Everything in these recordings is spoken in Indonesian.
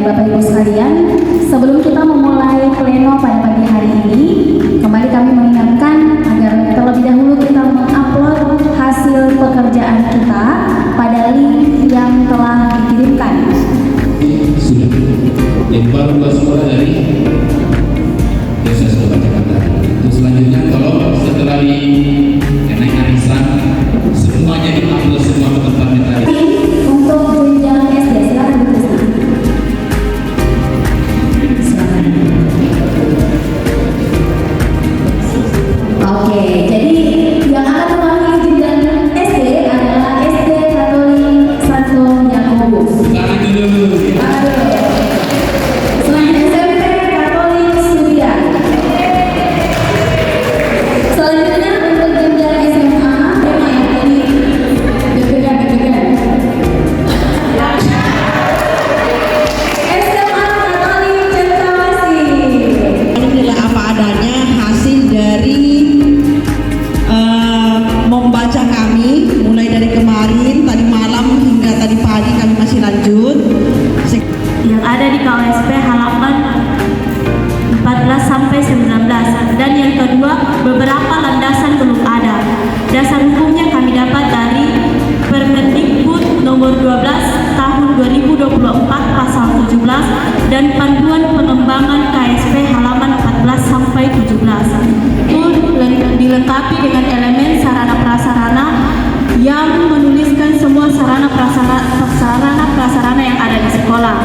Bapak Ibu sekalian, sebelum kita memulai pleno pada pagi hari ini, kembali kami mengingatkan agar terlebih dahulu kita mengupload hasil pekerjaan kita pada link yang telah dikirimkan. Sudah. Yang baru sekolah dari saya sudah bacakan tadi. Untuk selanjutnya, kalau setelah di naik arisan, semuanya diupload semua ke tempatnya tadi. Untuk jenjang SD, silakan Bu Krisna. Silakan. Oke, jadi yang akan mewakili jenjang SD adalah SD Katolik Santo Yakobus. Tarik dulu. Selanjutnya SMP Katolik Surya. Selanjutnya untuk jenjang SMA, tema yang tadi deg-degan. SMA Katolik Cendrawasih. Ini adalah apa adanya hasil dari membaca kami mulai dari kemarin, tadi malam hingga tadi pagi kami masih lanjut. Yang ada di KWSP halaman 14 sampai 19, dan yang kedua beberapa landasan belum ada. Dasar hukumnya kami dapat dari Permendikbud nomor 12 tahun 2024 pasal 17 dan panduan pengembangan KSP halaman 14 sampai 17. Itu dilengkapi dengan elemen sarana prasarana yang menuliskan semua sarana prasarana yang ada di sekolah.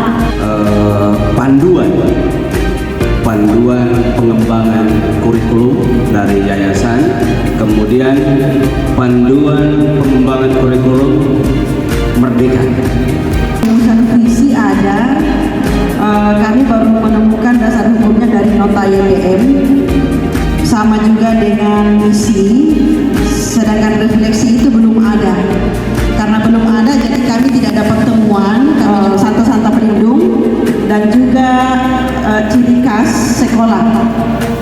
Panduan pengembangan kurikulum dari yayasan, kemudian panduan pengembangan kurikulum Merdeka. Rumusan visi ada, kami baru menemukan dasar hukumnya dari nota YBM, sama juga dengan misi, sedangkan refleksi itu belum ada. Karena belum ada, jadi kami tidak dapat temuan, kami juga santa pelindung dan juga ciri khas sekolah.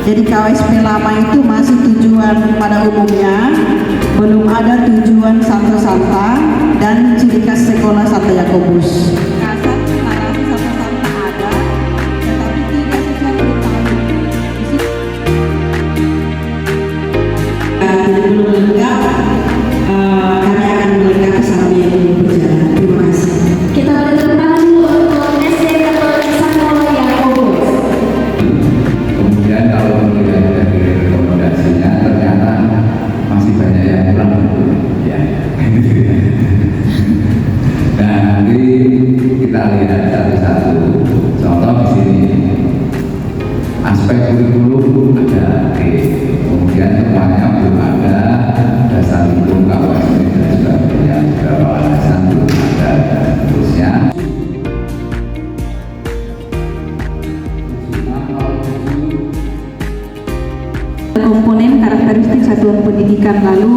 Jadi KWSP lama itu masih tujuan pada umumnya, belum ada tujuan santa dan ciri khas sekolah Santo Yakobus. Kasar, narasi santa ada, tetapi tidak secara detail. Belum lengkap, kami akan melengkapi sambil berjalan. Terima kasih. Kita beri tepuk tangan dulu untuk SD Katolik Santo Yakobus. Kemudian kalau melihat dari rekomendasinya, ternyata masih banyak yang kurang. Ya. Nah, nanti kita lihat satu-satu. Contoh di sini, aspek kurikulum ada, kemudian temannya belum ada, dasar hukum KWSP dan sebagainya, beberapa alasan belum ada, dan seterusnya. Komponen karakteristik satuan pendidikan. Lalu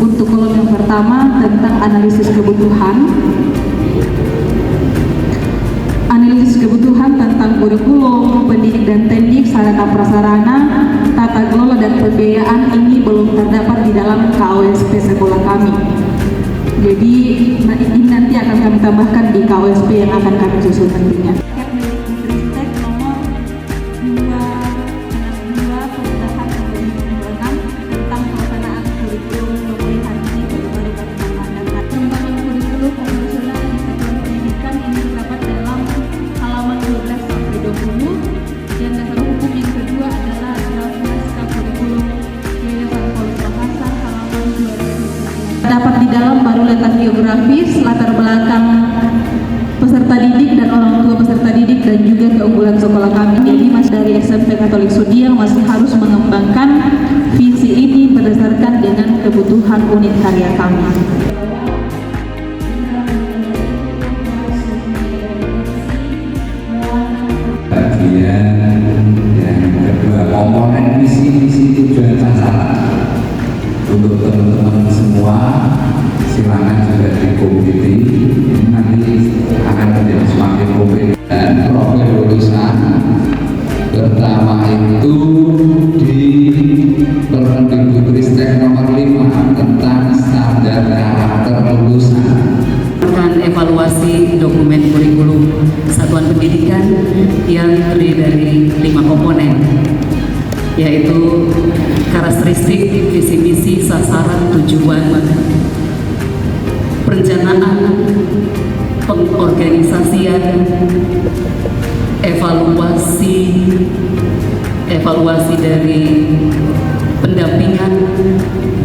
untuk kolom yang pertama tentang analisis kebutuhan. Analisis kebutuhan tentang kurikulum, pendidik dan teknik, sarana prasarana, tata kelola dan pembiayaan ini belum terdapat di dalam KWSP sekolah kami. Jadi ini nanti akan kami tambahkan di KWSP yang akan kami susun nantinya. Dapat di dalam baru letak geografis, latar belakang peserta didik dan orang tua peserta didik, dan juga keunggulan sekolah kami. Jadi masih dari SMP Katolik Surya masih harus mengembangkan visi ini berdasarkan dengan kebutuhan unit karya kami. Bagian yang kedua, komponen misi tujuan sasaran. Untuk teman-teman semua, silakan juga diikuti. Ini nanti akan menjadi semakin konkret. Dan profil lulusan pertama itu di Permendikbudristek nomor 5 tentang standar karakter mengevaluasi dokumen kurikulum satuan pendidikan yang terdiri dari 5 komponen, yaitu karakteristik, visi misi, sasaran, tujuan, perencanaan, pengorganisasian, evaluasi dari pendampingan,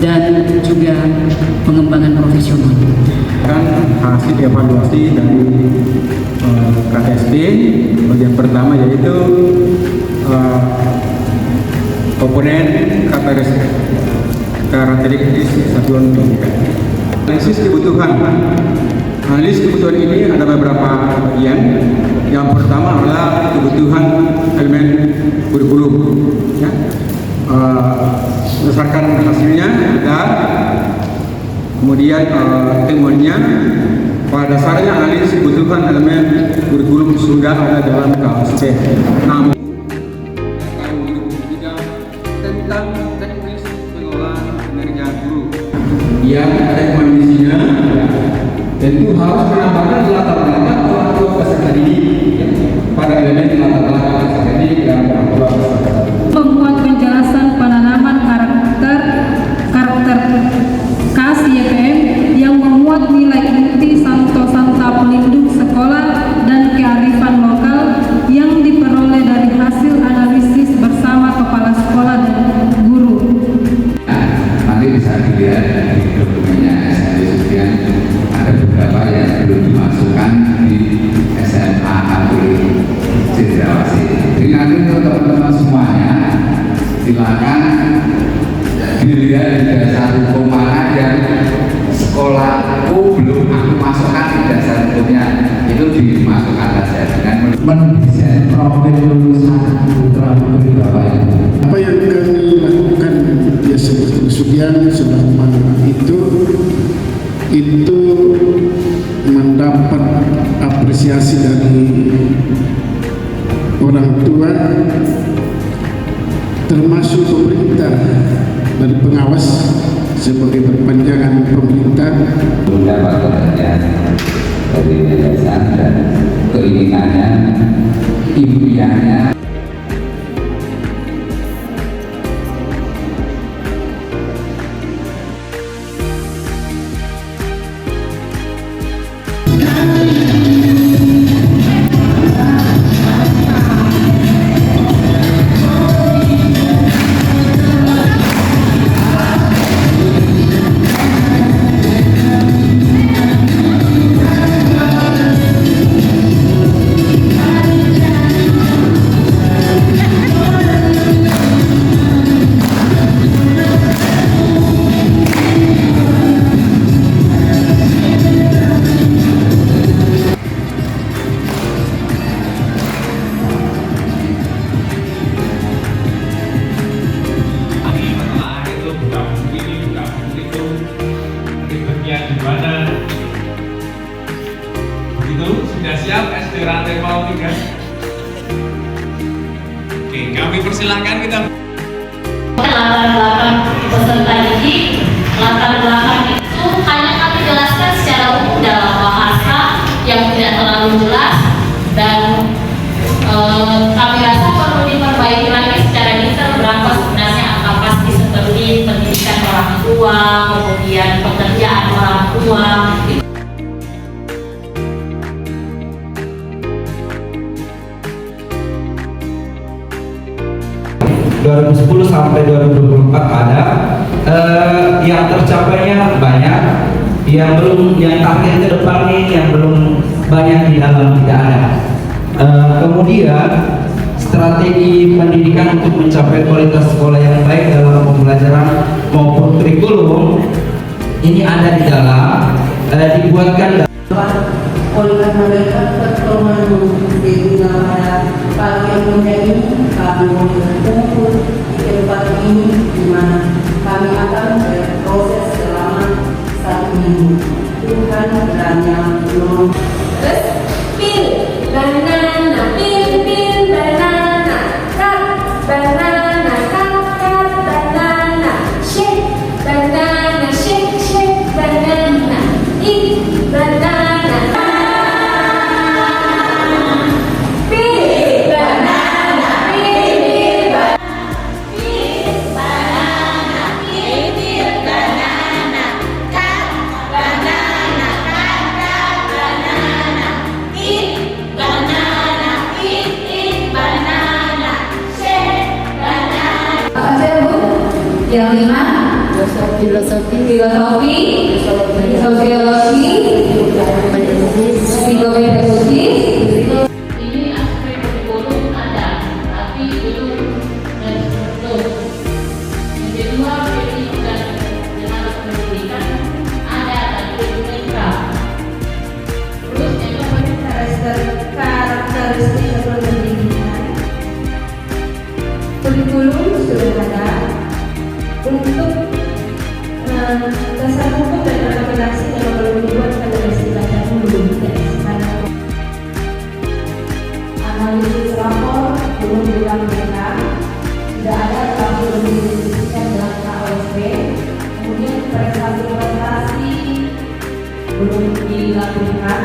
dan juga pengembangan profesional. Hasil evaluasi dari KSP bagian pertama yaitu komponen karakteristik satuan pendidikan. Analisis kebutuhan. Analisis kebutuhan ini ada beberapa bagian. Yang pertama adalah kebutuhan elemen kurikulum. Ya. Berdasarkan hasilnya ada, kemudian temuannya pada dasarnya analisis kebutuhan elemen kurikulum sudah ada dalam KSP. Namun tentang teknis pengelolaan kinerja guru yang ada kondisinya tentu harus menambahkan latar belakang orang tua peserta didik pada elemen latar belakang peserta didik dan orang tua peserta didik. Membuat penjelasan penanaman karakter khas YPM yang memuat nilai inti santa pelindung sekolah dan kearifan lokal yang diperoleh dari hasil analisis bersama kepala sekolah dan guru. Nanti bisa dilihat di dokumennya SMP Sudian, ada beberapa yang belum dimasukkan di SMA Katolik Cendrawasih. Jadi nanti untuk teman-teman semuanya silakan dilihat di dasar hukum mana yang sekolahku belum aku masukkan di dasar hukumnya, itu dimasukkan saja dengan mendesain profil lulusan putra putri Bapak Ibu. Apa yang kami lakukan ya Sudian selama itu mendapat apresiasi dari orang tua, termasuk pemerintah dan pengawas sebagai perpanjangan pemerintah. Mendapat perhatian dari yayasan dan keinginannya, impiannya. Sudah siap SD Rantai Mau 3? Oke, kami persilahkan kita. Latar belakang peserta didik, latar belakang itu hanya kami jelaskan secara umum dalam bahasa yang tidak terlalu jelas, dan kami rasa perlu diperbaiki lagi secara detail berapa sebenarnya angka pasti seperti pendidikan orang tua, kemudian pekerjaan orang tua. 2010 sampai 2024 ada, yang tercapainya banyak, yang target ke depan nih yang belum banyak di dalam tidak ada. Kemudian strategi pendidikan untuk mencapai kualitas sekolah yang baik dalam pembelajaran maupun kurikulum ini ada di dalam, dibuatkan oleh karena mereka pertemuan sehingga pada pagi yang mulia ini kami berkumpul di tempat ini di mana kami akan berproses selama 1 minggu. Tuhan kiranya menolong. Terus pil banana, pil banana, cut banana, cut banana, shake banana, shake banana, eat banana. filosofi, sosiologi, psikologi pedagogis. Ini aspek kurikulum ada, tapi belum terstruktur. Yang kedua, pendidikan dengan pendidikan ada, tapi belum lengkap. Terus yang keempat, karakteristik pendidikan. Kurikulum sudah ada untuk dasar hukum dan rekomendasi yang belum dibuat pada istilahnya belum analisis rapor belum dilakukan, tidak ada tapi belum didiskusikan dalam KOSP. Kemudian prestasi belum dilakukan.